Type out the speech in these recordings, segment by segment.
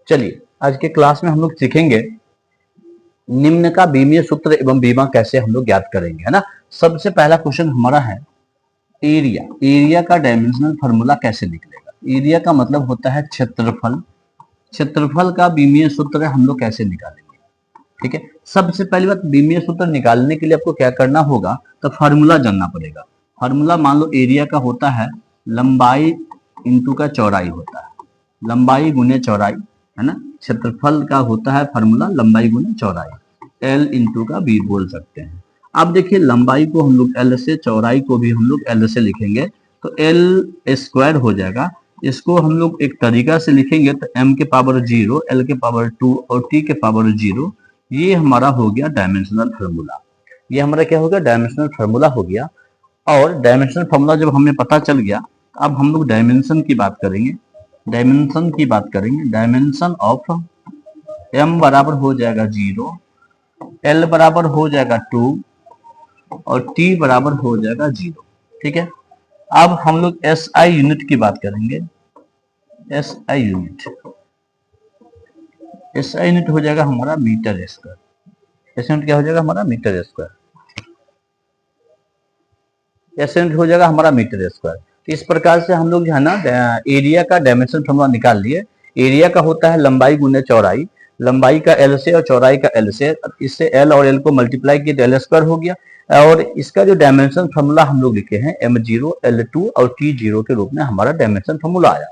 चलिए आज के क्लास में हम लोग सीखेंगे निम्न का बीमीय सूत्र एवं बीमा कैसे हम लोग ज्ञात करेंगे, है ना। सबसे पहला क्वेश्चन हमारा है एरिया। एरिया का डायमेंशनल फार्मूला कैसे निकलेगा। एरिया का मतलब होता है क्षेत्रफल। क्षेत्रफल का बीमीय सूत्र हम लोग कैसे निकालेंगे, ठीक है। सबसे पहली बात, बीमीय सूत्र निकालने के लिए आपको क्या करना होगा, तो फार्मूला जानना पड़ेगा। फार्मूला मान लो एरिया का होता है लंबाई इंटू का चौड़ाई होता है, लंबाई गुने चौड़ाई, है ना। क्षेत्रफल का होता है फार्मूला लंबाई गुने चौड़ाई, एल इंटू का बी बोल सकते हैं। अब देखिए लंबाई को हम लोग एल से, चौड़ाई को भी हम लोग एल से लिखेंगे तो एल स्क्वायर हो जाएगा। इसको हम लोग एक तरीका से लिखेंगे तो m के पावर 0, l के पावर 2 और t के पावर 0, ये हमारा हो गया डायमेंशनल फार्मूला। ये हमारा क्या हो गया, डायमेंशनल फार्मूला हो गया। और डायमेंशनल फार्मूला जब हमें पता चल गया, अब हम लोग डायमेंशन की बात करेंगे। डायमेंशन की बात करेंगे, डायमेंशन ऑफ m बराबर हो जाएगा 0, l बराबर हो जाएगा 2 और t बराबर हो जाएगा 0, ठीक है। अब हम लोग SI यूनिट की बात करेंगे। SI यूनिट, SI यूनिट हो जाएगा हमारा मीटर स्क्वायर। SI यूनिट क्या हो जाएगा हमारा मीटर स्क्वायर। SI यूनिट हो जाएगा हमारा मीटर स्क्वायर। इस प्रकार से हम लोग जो है ना एरिया का डायमेंशन फार्मूला निकाल लिए। एरिया का होता है लंबाई गुने चौड़ाई, लंबाई का एल से और चौड़ाई का एल से, इससे एल और एल को मल्टीप्लाई किए तो एल स्क्वायर हो गया। और इसका जो डायमेंशन फार्मूला हम लोग लिखे हैं m0, l2 और t0 के रूप में हमारा डायमेंशन फार्मूला आया।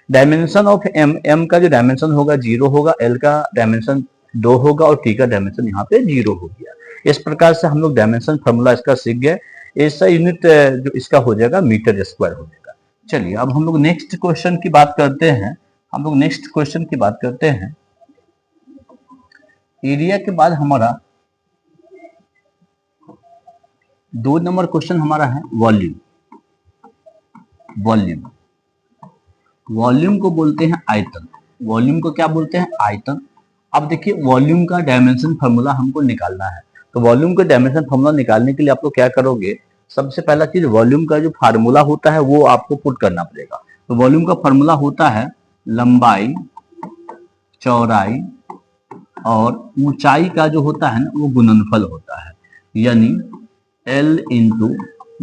डायमेंशन ऑफ m का जो डायमेंशन होगा 0 होगा, l का डायमेंशन 2 होगा और t का डायमेंशन यहाँ पे 0 हो गया। इस प्रकार से हम लोग डायमेंशन फार्मूला इसका सीख गए। ऐसा यूनिट जो इसका हो जाएगा मीटर स्क्वायर हो जाएगा। चलिए अब हम लोग नेक्स्ट क्वेश्चन की बात करते हैं। हम लोग नेक्स्ट क्वेश्चन की बात करते हैं। एरिया के बाद हमारा 2 नंबर क्वेश्चन हमारा है वॉल्यूम। वॉल्यूम, वॉल्यूम को बोलते हैं आयतन। वॉल्यूम को क्या बोलते हैं, आयतन। अब देखिए वॉल्यूम का डायमेंशन फार्मूला हमको निकालना है। तो वॉल्यूम का डायमेंशन फार्मूला निकालने के लिए आप लोग क्या करोगे, सबसे पहला चीज वॉल्यूम का जो फार्मूला होता है वो आपको पुट करना पड़ेगा। तो वॉल्यूम का फार्मूला होता है लंबाई, चौड़ाई और ऊंचाई का जो होता है ना वो गुणनफल होता है, यानी L into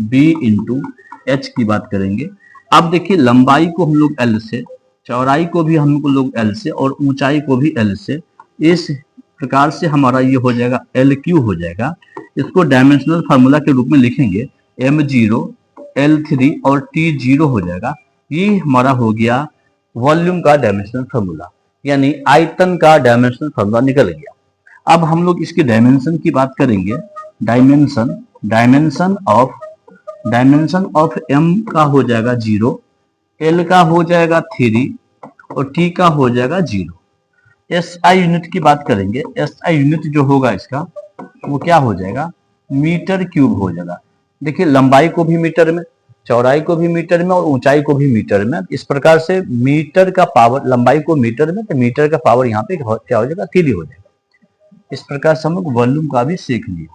B into H की बात करेंगे। अब देखिए लंबाई को हम लोग L से, चौड़ाई को भी हम लोग L से और ऊंचाई को भी L से, इस प्रकार से हमारा ये हो जाएगा LQ हो जाएगा। इसको डायमेंशनल फार्मूला के रूप में लिखेंगे m0, L3 और T0 हो जाएगा। ये हमारा हो गया वॉल्यूम का डायमेंशनल फार्मूला, यानी आयतन का डायमेंशनल फार्मूला निकल गया। अब हम लोग इसके डायमेंशन की बात करेंगे। डायमेंशन, डायमेंशन ऑफ m का हो जाएगा 0, l का हो जाएगा 3 और t का हो जाएगा 0। SI यूनिट की बात करेंगे। SI यूनिट जो होगा इसका वो क्या हो जाएगा, मीटर क्यूब हो जाएगा। देखिए लंबाई को भी मीटर में, चौड़ाई को भी मीटर में और ऊंचाई को भी मीटर में। इस प्रकार से मीटर का पावर, लंबाई को मीटर में तो मीटर का पावर यहाँ पे क्या हो जाएगा, 3 हो जाएगा। इस प्रकार से हम लोग वॉल्यूम का भी सीख लिए।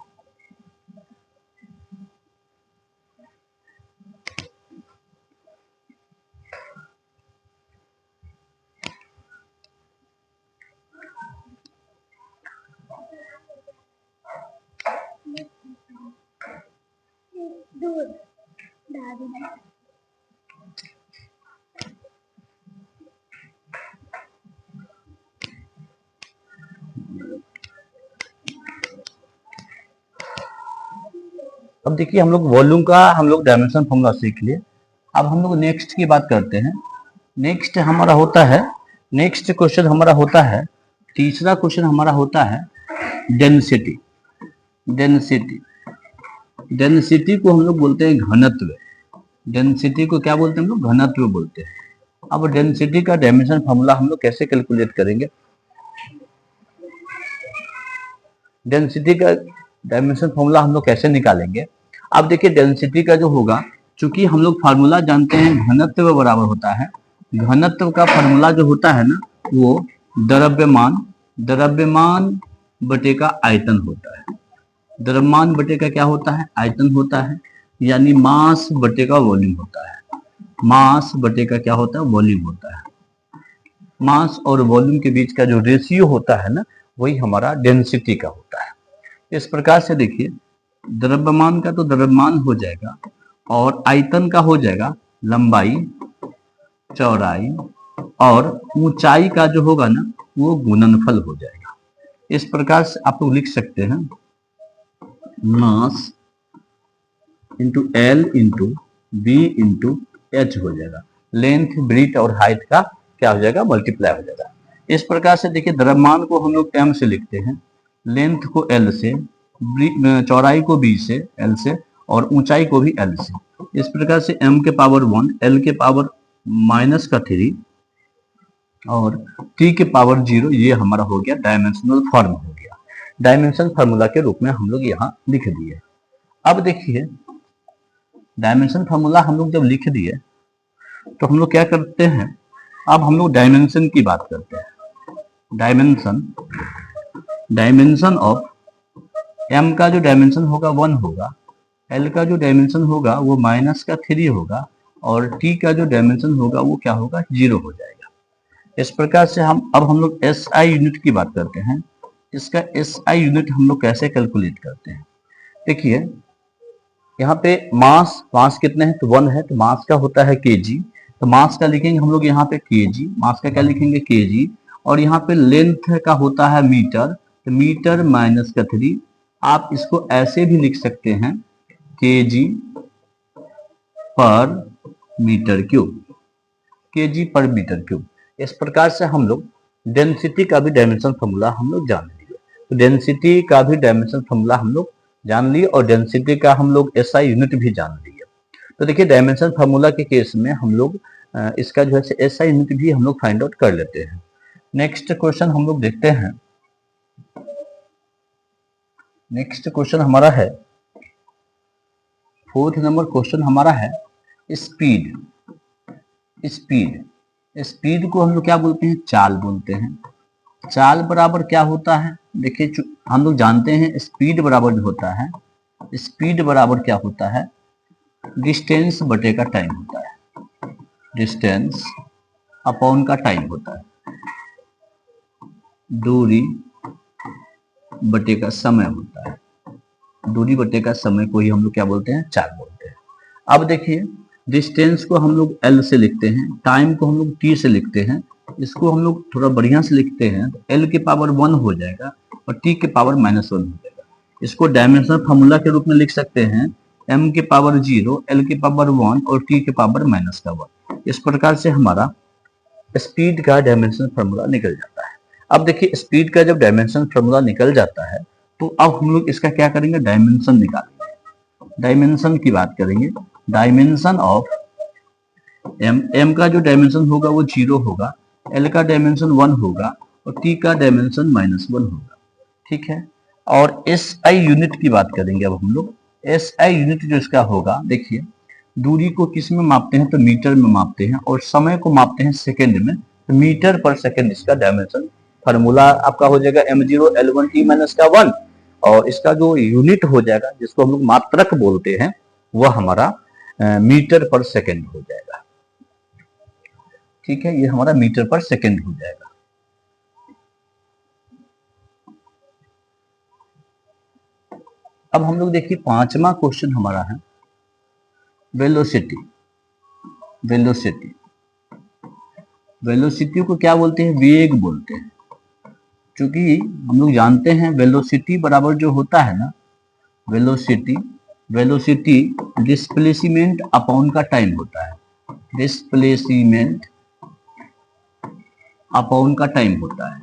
अब देखिए हम लोग वॉल्यूम का हम लोग डायमेंशन फॉर्मूला सीख लिए। अब हम लोग नेक्स्ट की बात करते हैं। नेक्स्ट हमारा होता है, नेक्स्ट क्वेश्चन हमारा होता है, तीसरा क्वेश्चन हमारा होता है डेंसिटी। डेंसिटी, डेंसिटी को हम लोग बोलते हैं घनत्व। डेंसिटी को क्या बोलते हैं हम लोग, घनत्व बोलते हैं। अब डेंसिटी का डायमेंशन फॉर्मूला हम लोग कैसे कैलकुलेट करेंगे। डेंसिटी का डायमेंशन फॉर्मूला हम लोग कैसे निकालेंगे। अब देखिए डेंसिटी का जो होगा, चूंकि हम लोग फार्मूला जानते हैं घनत्व बराबर होता है, घनत्व का फार्मूला जो होता है ना वो द्रव्यमान, द्रव्यमान बटे का आयतन होता है। द्रव्यमान बटे का क्या होता है, आयतन होता है, यानी मास बटे का वॉल्यूम होता है। मास बटे का क्या होता है, वॉल्यूम होता है। मास और वॉल्यूम के बीच का जो रेशियो होता है ना, वही हमारा डेंसिटी का होता है। इस प्रकार से देखिए, द्रव्यमान का तो द्रव्यमान हो जाएगा और आयतन का हो जाएगा लंबाई, चौड़ाई और ऊंचाई का जो होगा ना, वो गुणनफल हो जाएगा। इस प्रकार से आप लोग लिख सकते हैं mass into L into B into H हो जाएगा। लेंथ, ब्रीथ और हाइट का क्या हो जाएगा, मल्टीप्लाई हो जाएगा। इस प्रकार से देखिए, द्रव्यमान को हम लोग एम से लिखते हैं, लेंथ को एल से, चौड़ाई को बी से, एल से, और ऊंचाई को भी एल से। इस प्रकार से m के पावर 1, l के पावर -3 और t के पावर 0, ये हमारा हो गया डायमेंशनल फॉर्म हो गया। डायमेंशन फार्मूला के रूप में हम लोग यहाँ लिख दिए। अब देखिए, डायमेंशन फार्मूला हम लोग जब लिख दिए तो हम लोग क्या करते हैं, अब हम लोग डायमेंशन की बात करते हैं। डायमेंशन ऑफ m का जो डायमेंशन होगा 1 होगा, l का जो डायमेंशन होगा वो -3 होगा और t का जो डायमेंशन होगा वो क्या होगा, 0 हो जाएगा। इस प्रकार से हम लोग SI यूनिट की बात करते हैं। इसका SI यूनिट हम लोग कैसे कैलकुलेट करते हैं, देखिए यहाँ पे मास कितने हैं, तो 1 है, तो मास का होता है kg, तो मास का लिखेंगे हम लोग यहाँ पे kg, मास का क्या लिखेंगे kg, और यहाँ पे लेंथ का होता है मीटर, तो मीटर -3। आप इसको ऐसे भी लिख सकते हैं kg पर मीटर क्यूब, kg पर मीटर क्यूब। इस प्रकार से हम लोग डेंसिटी का भी डायमेंशन फॉर्मूला हम लोग जान लिए। तो डेंसिटी का भी डायमेंशन फॉर्मूला हम लोग जान लिए और डेंसिटी का हम लोग SI यूनिट भी जान लिए। तो देखिए, डायमेंशन फार्मूला के केस में हम लोग इसका जो है SI यूनिट भी हम लोग फाइंड आउट कर लेते हैं। नेक्स्ट क्वेश्चन हम लोग देखते हैं। नेक्स्ट क्वेश्चन हमारा है, 4th नंबर क्वेश्चन हमारा है स्पीड। स्पीड को हम लोग क्या बोलते हैं, चाल बोलते हैं। चाल बराबर क्या होता है, देखिए हम लोग जानते हैं स्पीड बराबर जो होता है, स्पीड बराबर क्या होता है, डिस्टेंस बटे का टाइम होता है। डिस्टेंस अपॉन का टाइम होता है, दूरी बटे का समय होता है। दूरी बटे का समय को ही हम लोग क्या बोलते हैं, चाल बोलते हैं। अब देखिए, डिस्टेंस को हम लोग L से लिखते हैं, टाइम को हम लोग T से लिखते हैं। इसको हम लोग थोड़ा बढ़िया से लिखते हैं तो L के पावर 1 हो जाएगा और T के पावर -1 हो जाएगा। इसको डायमेंशनल फार्मूला के रूप में लिख सकते हैं, m के पावर 0, L के पावर 1 और T के पावर -1। इस प्रकार से हमारा स्पीड का डायमेंशनल फार्मूला निकल जाता है। अब देखिए, स्पीड का जब डायमेंशन फार्मूला निकल जाता है तो अब हम लोग इसका क्या करेंगे, डायमेंशन निकालेंगे। डायमेंशन की बात करेंगे, डायमेंशन ऑफ m का जो डायमेंशन होगा वो 0 होगा, L का डायमेंशन 1 होगा और T का डायमेंशन -1 होगा। ठीक है, और SI यूनिट की बात करेंगे अब हम लोग। SI यूनिट जो इसका होगा, देखिए दूरी को किस में मापते हैं, तो मीटर में मापते हैं और समय को मापते हैं सेकंड में, तो मीटर पर सेकंड इसका डायमेंशन फार्मूला आपका हो जाएगा m0 L1 T -1 और इसका जो यूनिट हो जाएगा, जिसको हम लोग मात्रक बोलते हैं, वह हमारा मीटर पर सेकंड हो जाएगा। ठीक है, ये हमारा मीटर पर सेकंड हो जाएगा। अब हम लोग देखिए, 5वां क्वेश्चन हमारा है वेलोसिटी। वेलोसिटी को क्या बोलते हैं, वेग बोलते हैं। क्योंकि हम लोग जानते हैं वेलोसिटी बराबर जो होता है ना, वेलोसिटी डिस्प्लेसमेंट अपॉन का टाइम होता है। डिस्प्लेसमेंट अपॉन का टाइम होता है।